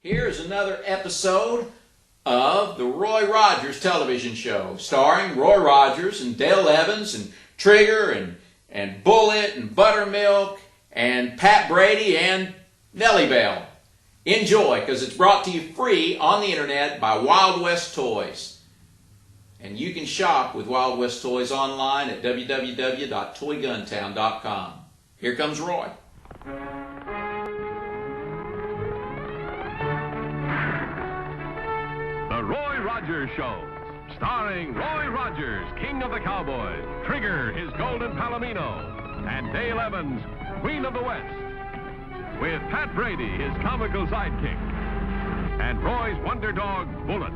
Here's another episode of the Roy Rogers television show, starring Roy Rogers and Dale Evans and Trigger and Bullet and Buttermilk and Pat Brady and Nellie Bell. Enjoy, because it's brought to you free on the internet by Wild West Toys. And you can shop with Wild West Toys online at www.toyguntown.com. Here comes Roy. The Roy Rogers Show, starring Roy Rogers, King of the Cowboys, Trigger, his Golden Palomino, and Dale Evans, Queen of the West, with Pat Brady, his comical sidekick, and Roy's wonder dog, Bullet.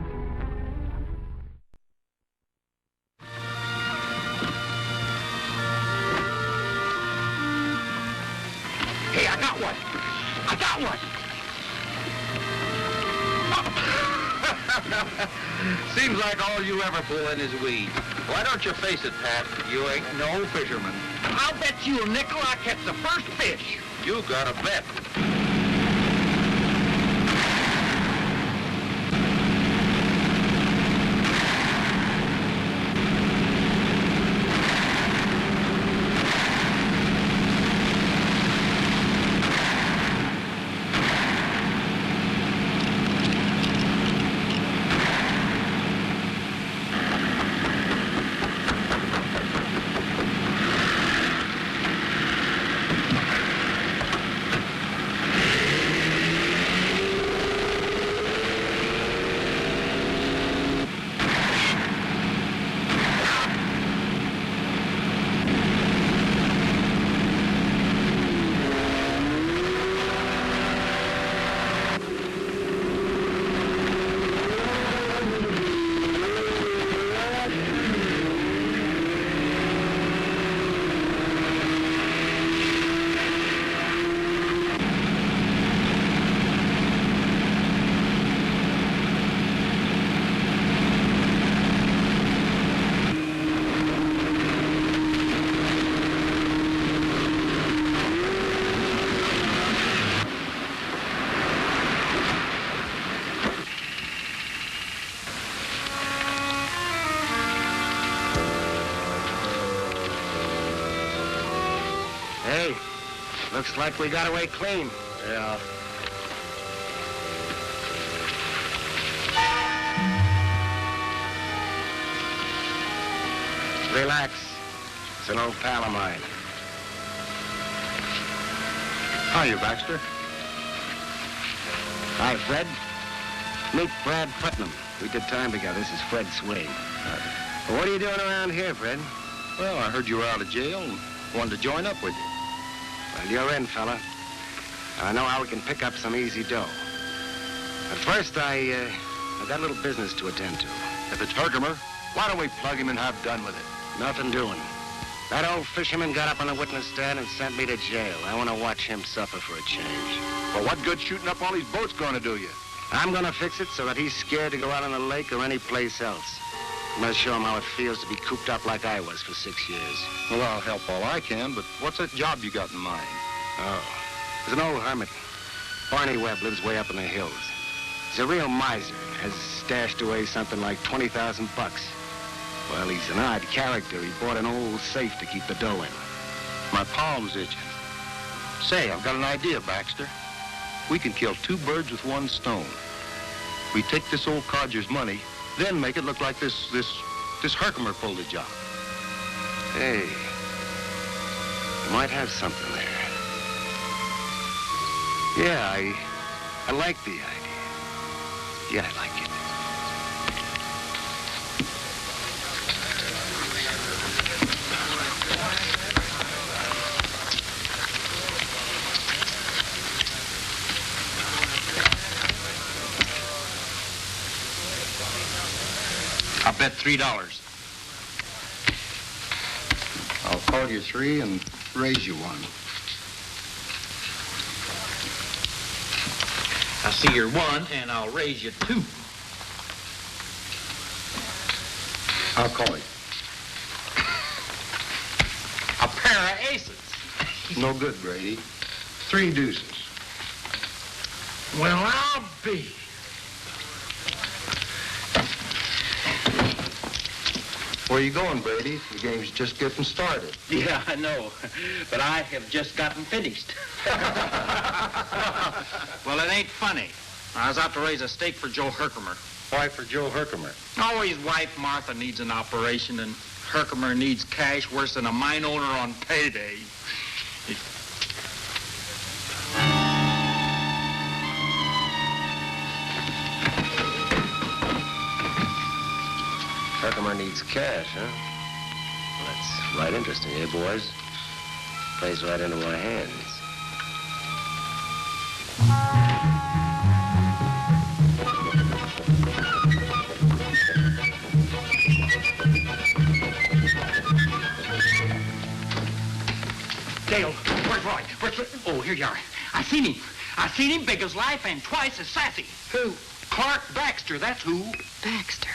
Hey, I got one! I got one! Seems like all you ever pull in is weed. Why don't you face it, Pat? You ain't no fisherman. I'll bet you a nickel I catch the first fish. You got a bet. Hey, looks like we got away clean. Yeah. Relax. It's an old pal of mine. Hiya, Baxter. Hi, Fred. Meet Brad Putnam. We did time together. This is Fred Swain. Well, what are you doing around here, Fred? Well, I heard you were out of jail and wanted to join up with you. Well, you're in, fella. I know how we can pick up some easy dough. But first, I got a little business to attend to. If it's Herkimer, why don't we plug him and have done with it? Nothing doing. That old fisherman got up on the witness stand and sent me to jail. I want to watch him suffer for a change. Well, what good shooting up all these boats going to do you? I'm going to fix it so that he's scared to go out on the lake or any place else. I'm going to show him how it feels to be cooped up like I was for 6 years. Well, I'll help all I can, but what's that job you got in mind? Oh, there's an old hermit. Barney Webb lives way up in the hills. He's a real miser, has stashed away something like 20,000 bucks. Well, he's an odd character. He bought an old safe to keep the dough in. My palm's itching. Say, I've got an idea, Baxter. We can kill two birds with one stone. We take this old codger's money, then make it look like this Herkimer pulled the job. Hey, you might have something there. Yeah, I like the idea. Yeah, I like it. I'll bet $3. I'll call you 3 and raise you 1. I see you're 1, and I'll raise you 2. I'll call you. A pair of aces. No good, Brady. 3 deuces. Well, I'll be. Where are you going, Brady? The game's just getting started. Yeah, I know. But I have just gotten finished. Well, it ain't funny. I was out to raise a stake for Joe Herkimer. Why for Joe Herkimer? Oh, his wife, Martha, needs an operation, and Herkimer needs cash worse than a mine owner on payday. Herkimer needs cash, huh? Well, that's right interesting, eh, boys? Plays right into my hands. Dale, where's Roy? Oh, here you are. I seen him big as life and twice as sassy. Who? Clark Baxter, that's who. Baxter.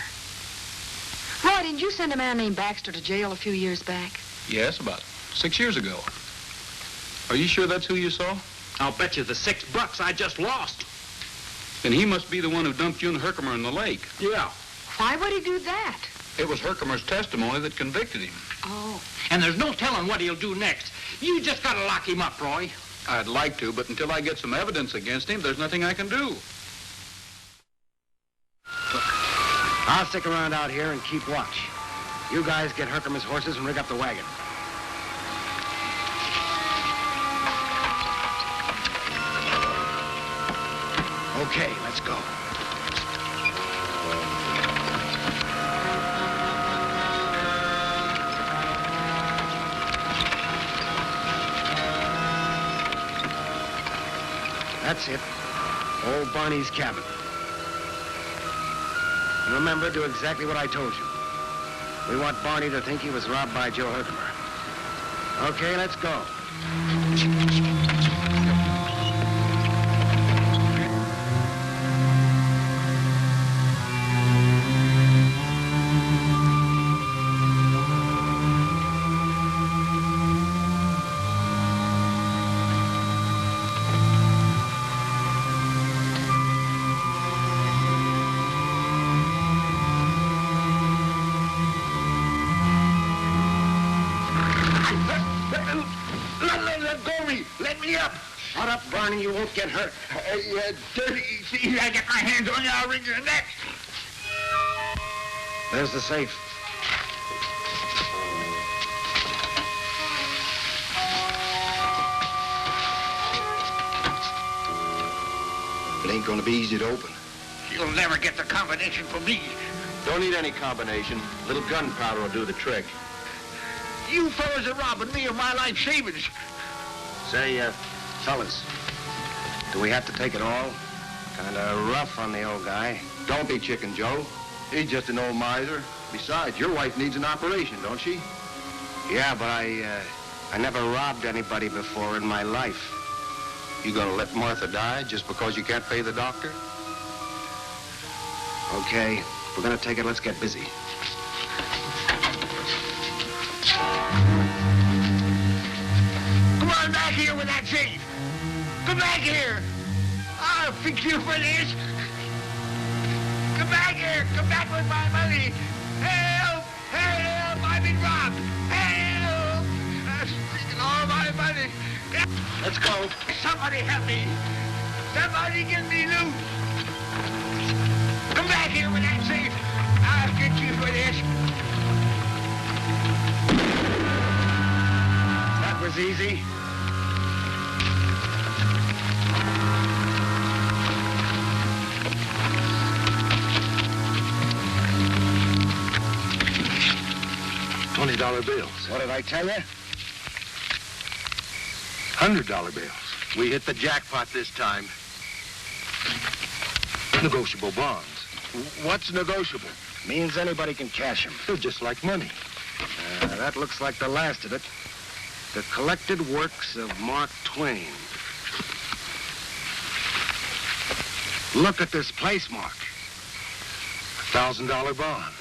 Roy, didn't you send a man named Baxter to jail a few years back? Yes, about 6 years ago. Are you sure that's who you saw? I'll bet you the $6 I just lost. Then he must be the one who dumped you and Herkimer in the lake. Yeah. Why would he do that? It was Herkimer's testimony that convicted him. Oh. And there's no telling what he'll do next. You just gotta lock him up, Roy. I'd like to, but until I get some evidence against him, there's nothing I can do. I'll stick around out here and keep watch. You guys get Herkimer's horses and rig up the wagon. Okay, let's go. That's it. Old Barney's cabin. And remember, do exactly what I told you. We want Barney to think he was robbed by Joe Herkimer. Okay, let's go. Let me up. Shut up, Barney. You won't get hurt. Dirty. See, I get my hands on you, I'll wring your neck. There's the safe. It ain't gonna be easy to open. You'll never get the combination from me. Don't need any combination. Little gunpowder will do the trick. You fellas are robbing me of my life savings. Say, fellas, do we have to take it all? Kinda rough on the old guy. Don't be Chicken Joe. He's just an old miser. Besides, your wife needs an operation, don't she? Yeah, but I never robbed anybody before in my life. You gonna let Martha die just because you can't pay the doctor? Okay, if we're gonna take it, let's get busy. Come on back here with that safe. Come back here. I'll fix you for this. Come back here. Come back with my money. Help! Help! I've been robbed. Help! I've taken all my money. Let's go. Somebody help me. Somebody get me loose. Come back here with that safe. I'll get you for this. That was easy. $20 bills. What did I tell you? $100 bills. We hit the jackpot this time. Negotiable bonds. What's negotiable? Means anybody can cash them. They're just like money. That looks like the last of it. The collected works of Mark Twain. Look at this place, Mark. $1,000 bond.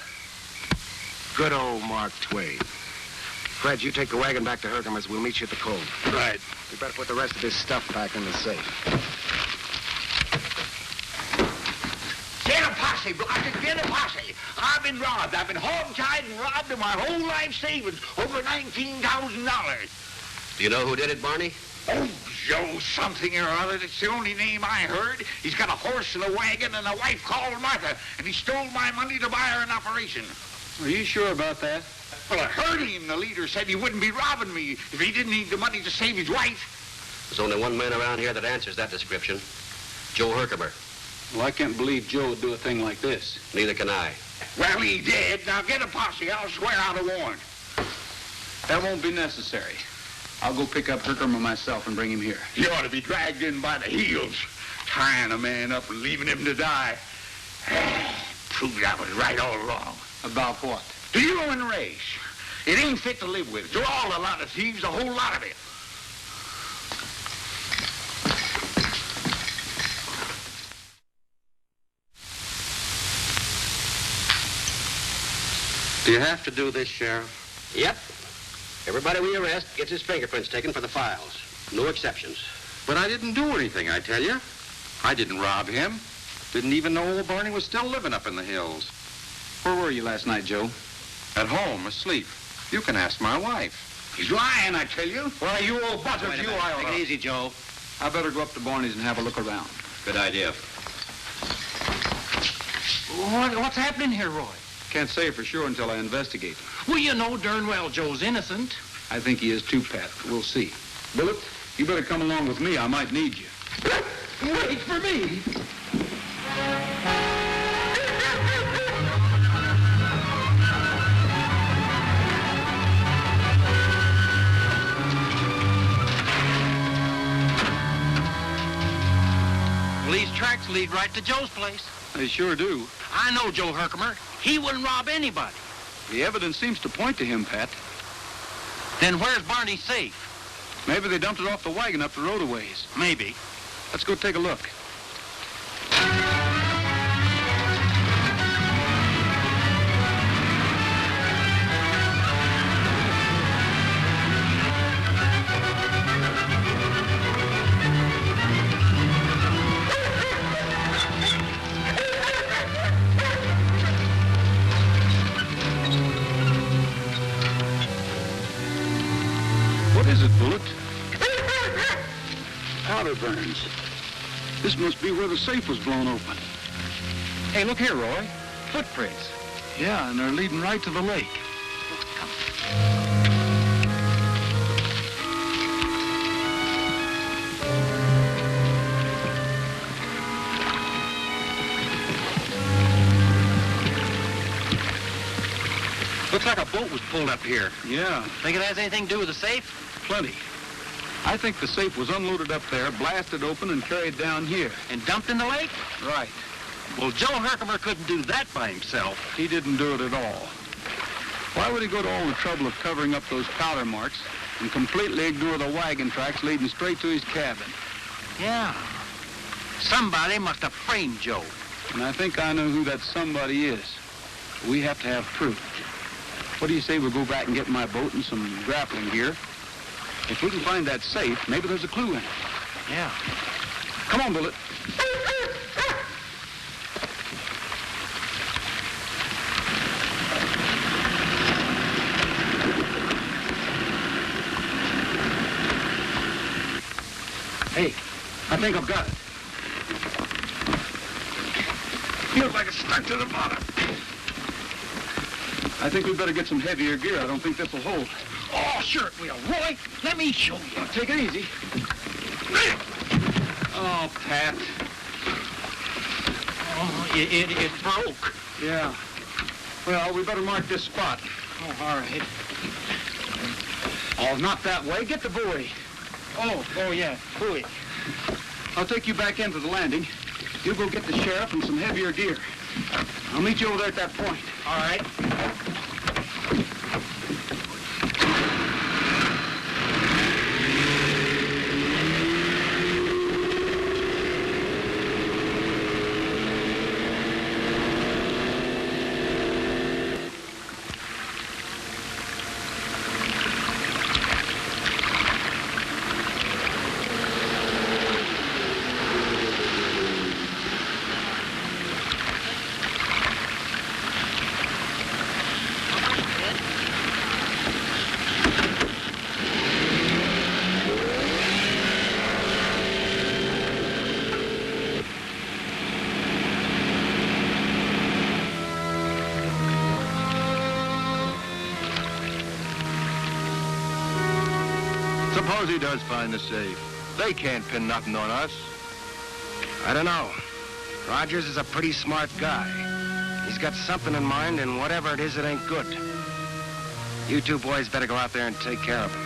Good old Mark Twain. Fred, you take the wagon back to Herkimer's. We'll meet you at the cove. Right. We better put the rest of this stuff back in the safe. posse, Blocker. Get a posse. I've been robbed. I've been hog-tied and robbed of my whole life savings. Over $19,000. Do you know who did it, Barney? Oh, Joe something or other. That's the only name I heard. He's got a horse and a wagon and a wife called Martha. And he stole my money to buy her an operation. Are you sure about that? Well, I heard him. The leader said he wouldn't be robbing me if he didn't need the money to save his wife. There's only one man around here that answers that description. Joe Herkimer. Well, I can't believe Joe would do a thing like this. Neither can I. Well, he did. Now get a posse. I'll swear out a warrant. That won't be necessary. I'll go pick up Herkimer myself and bring him here. You ought to be dragged in by the heels, tying a man up and leaving him to die. Proved I was right all along. About what? The human race. It ain't fit to live with. You're all a lot of thieves, a whole lot of it. Do you have to do this, Sheriff? Yep. Everybody we arrest gets his fingerprints taken for the files. No exceptions. But I didn't do anything, I tell you. I didn't rob him. Didn't even know old Barney was still living up in the hills. Where were you last night, Joe? At home, asleep. You can ask my wife. He's lying, I tell you. Why, you old buzzard, Wait a you minute. are. Take it easy, Joe. I better go up to Barney's and have a look around. Good idea. What's happening here, Roy? Can't say for sure until I investigate. Well, you know darn well Joe's innocent. I think he is too, Pat. We'll see. Bullet, you better come along with me. I might need you. Wait for me. Well, these tracks lead right to Joe's place. They sure do. I know Joe Herkimer. He wouldn't rob anybody. The evidence seems to point to him, Pat. Then where's Barney's safe? Maybe they dumped it off the wagon up the road a ways. Maybe. Let's go take a look. What is it, Bullet? Powder burns. This must be where the safe was blown open. Hey, look here, Roy. Footprints. Yeah, and they're leading right to the lake. Looks like a boat was pulled up here. Yeah, Think it has anything to do with the safe? plenty. I think the safe was unloaded up there, blasted open, and carried down here. And dumped in the lake? Right. Well, Joe Herkimer couldn't do that by himself. He didn't do it at all. Why would he go to all the trouble of covering up those powder marks and completely ignore the wagon tracks leading straight to his cabin? Yeah. Somebody must have framed Joe. And I think I know who that somebody is. We have to have proof. What do you say we go back and get my boat and some grappling gear? If we can find that safe, maybe there's a clue in it. Yeah. Come on, Bullet. Hey, I think I've got it. Feels like it's stuck to the bottom. I think we better get some heavier gear. I don't think this will hold. Oh, sure it will. Roy, let me show you. Take it easy. Oh, Pat. Oh, it broke. Yeah. Well, we better mark this spot. Oh, all right. Oh, not that way. Get the buoy. Oh, yeah. Buoy. I'll take you back into the landing. You go get the sheriff and some heavier gear. I'll meet you over there at that point. All right. Suppose he does find the safe. They can't pin nothing on us. I don't know. Rogers is a pretty smart guy. He's got something in mind, and whatever it is, it ain't good. You two boys better go out there and take care of him.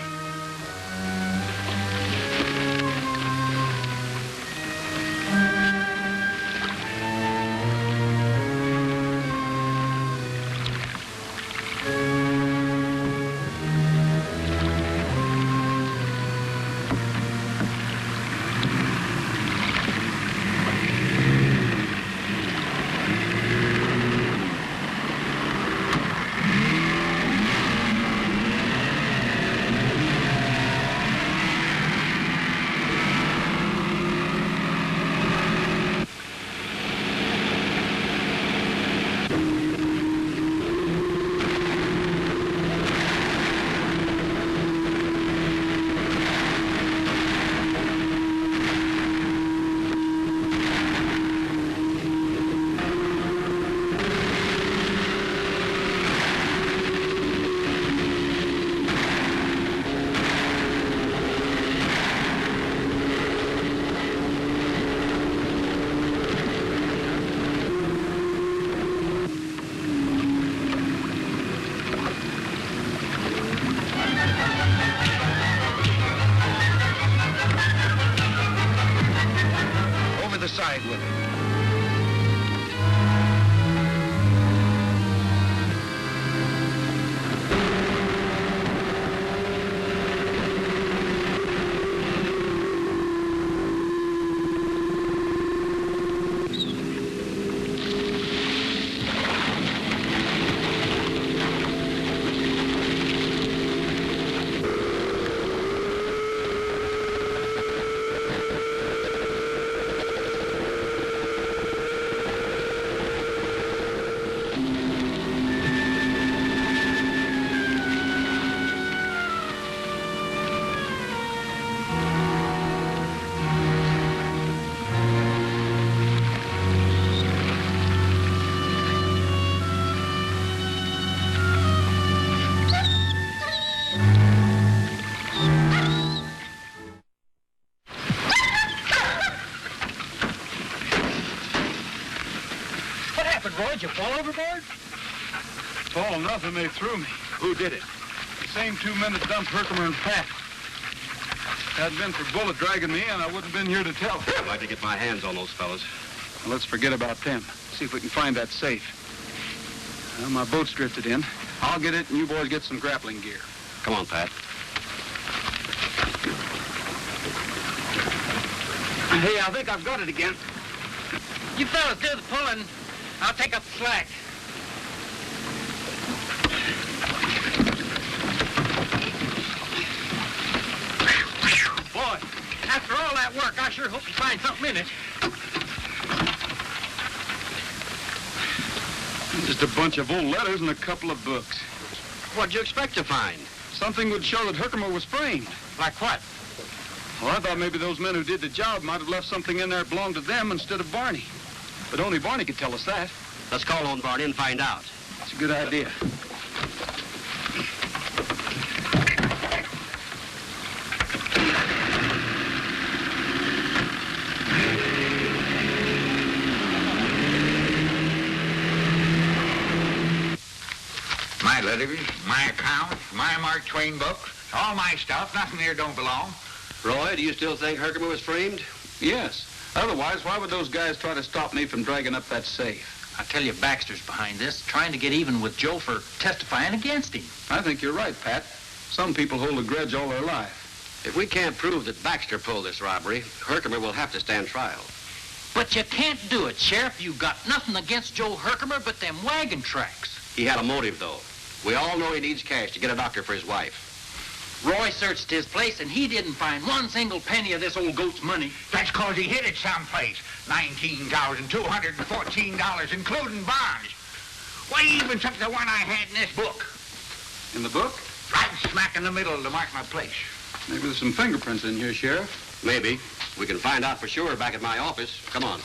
Side with it. Roy, did you fall overboard? Fall nothing, they threw me. Who did it? The same two men that dumped Herkimer and Pat. Hadn't been for Bullet dragging me in, I wouldn't have been here to tell. I'd like to get my hands on those fellas. Well, let's forget about them. See if we can find that safe. Well, my boat's drifted in. I'll get it, and you boys get some grappling gear. Come on, Pat. Hey, I think I've got it again. You fellas do the pulling. I'll take up the slack. Boy, after all that work, I sure hope you find something in it. Just a bunch of old letters and a couple of books. What'd you expect to find? Something would show that Herkimer was framed. Like what? Well, I thought maybe those men who did the job might have left something in there that belonged to them instead of Barney. But only Barney could tell us that. Let's call on Barney and find out. That's a good idea. My letters, my accounts, my Mark Twain books, all my stuff. Nothing here don't belong. Roy, do you still think Herkimer was framed? Yes. Otherwise, why would those guys try to stop me from dragging up that safe? I tell you, Baxter's behind this, trying to get even with Joe for testifying against him. I think you're right, Pat. Some people hold a grudge all their life. If we can't prove that Baxter pulled this robbery, Herkimer will have to stand trial. But you can't do it, Sheriff. You got nothing against Joe Herkimer but them wagon tracks. He had a motive, though. We all know he needs cash to get a doctor for his wife. Roy searched his place, and he didn't find one single penny of this old goat's money. That's 'cause he hid it someplace. $19,214, including bonds. Why, he even took the one I had in this book. In the book? Right smack in the middle to mark my place. Maybe there's some fingerprints in here, Sheriff. Maybe. We can find out for sure back at my office. Come on.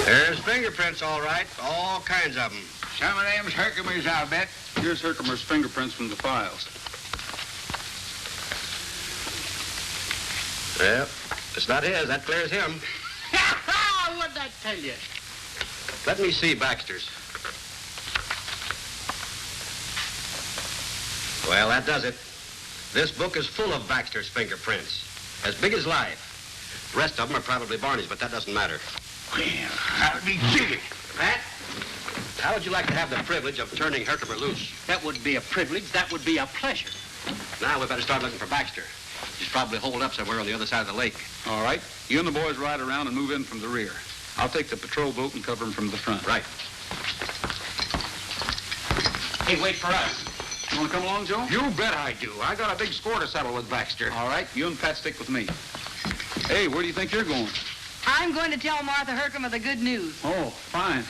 There's fingerprints, all right. All kinds of them. Some of them's Herkimer's, I'll bet. Here's Herkimer's fingerprints from the files. Well, it's not his. That clears him. What'd I tell you? Let me see Baxter's. Well, that does it. This book is full of Baxter's fingerprints. As big as life. The rest of them are probably Barney's, but that doesn't matter. Well, I'll be jiggered. Pat, how would you like to have the privilege of turning Herkimer loose? That would be a privilege. That would be a pleasure. Now we better start looking for Baxter. He's probably holed up somewhere on the other side of the lake. All right. You and the boys ride around and move in from the rear. I'll take the patrol boat and cover him from the front. Right. Hey, wait for us. You want to come along, Joe? You bet I do. I got a big score to settle with Baxter. All right. You and Pat stick with me. Hey, where do you think you're going? I'm going to tell Martha Herkimer the good news. Oh, fine.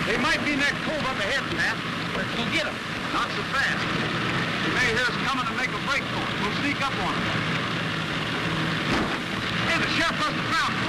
They might be in that cove up ahead, Pat. We'll get them. Not so fast. They may hear us coming and make a break for us. We'll sneak up on them. Hey, the sheriff must have found them.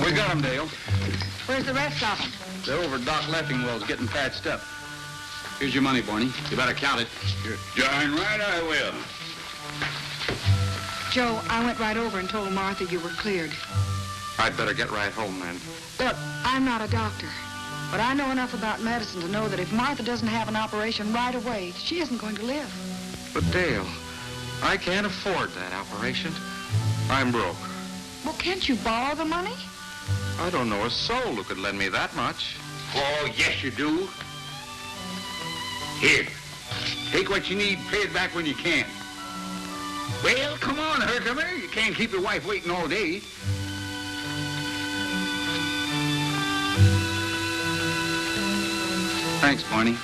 We got them, Dale. Where's the rest of them? They're over at Doc Leffingwell's getting patched up. Here's your money, Barney. You better count it. Darn right I will. Joe, I went right over and told Martha you were cleared. I'd better get right home, then. Look, I'm not a doctor, but I know enough about medicine to know that if Martha doesn't have an operation right away, she isn't going to live. But, Dale, I can't afford that operation. I'm broke. Well, can't you borrow the money? I don't know a soul who could lend me that much. Oh, yes, you do. Here. Take what you need, pay it back when you can. Well, come on, Herkimer. You can't keep your wife waiting all day. Thanks, Barney.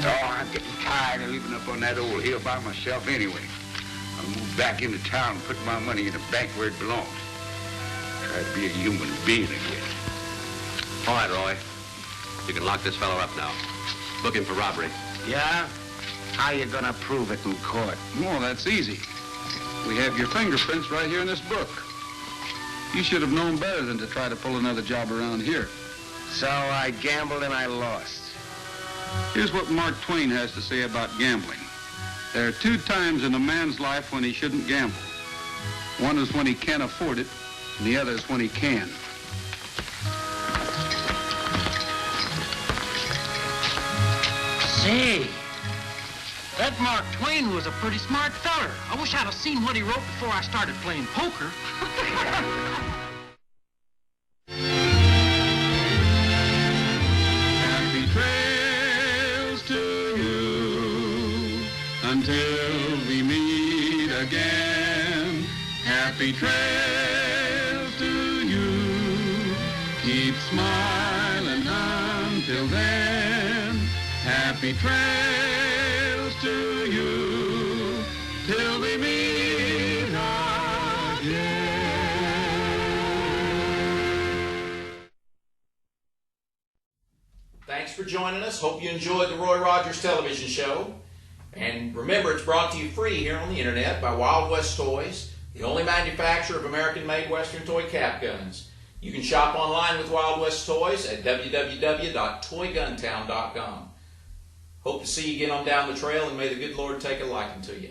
Oh, I'm getting tired of living up on that old hill by myself anyway. I'll move back into town and put my money in a bank where it belongs. Try to be a human being again. All right, Roy. You can lock this fellow up now. Book him for robbery. Yeah? How you gonna prove it in court? Oh, that's easy. We have your fingerprints right here in this book. You should have known better than to try to pull another job around here. So I gambled and I lost. Here's what Mark Twain has to say about gambling. There are two times in a man's life when he shouldn't gamble. One is when he can't afford it, and the other is when he can. Say, that Mark Twain was a pretty smart feller. I wish I'd have seen what he wrote before I started playing poker. Happy trails to you. Happy trails to you. Keep smiling until then. Happy trails to you till we meet again. Thanks for joining us. Hope you enjoyed the Roy Rogers television show. And remember, it's brought to you free here on the internet by Wild West Toys, the only manufacturer of American-made Western toy cap guns. You can shop online with Wild West Toys at www.toyguntown.com. Hope to see you again on Down the Trail, and may the good Lord take a liking to you.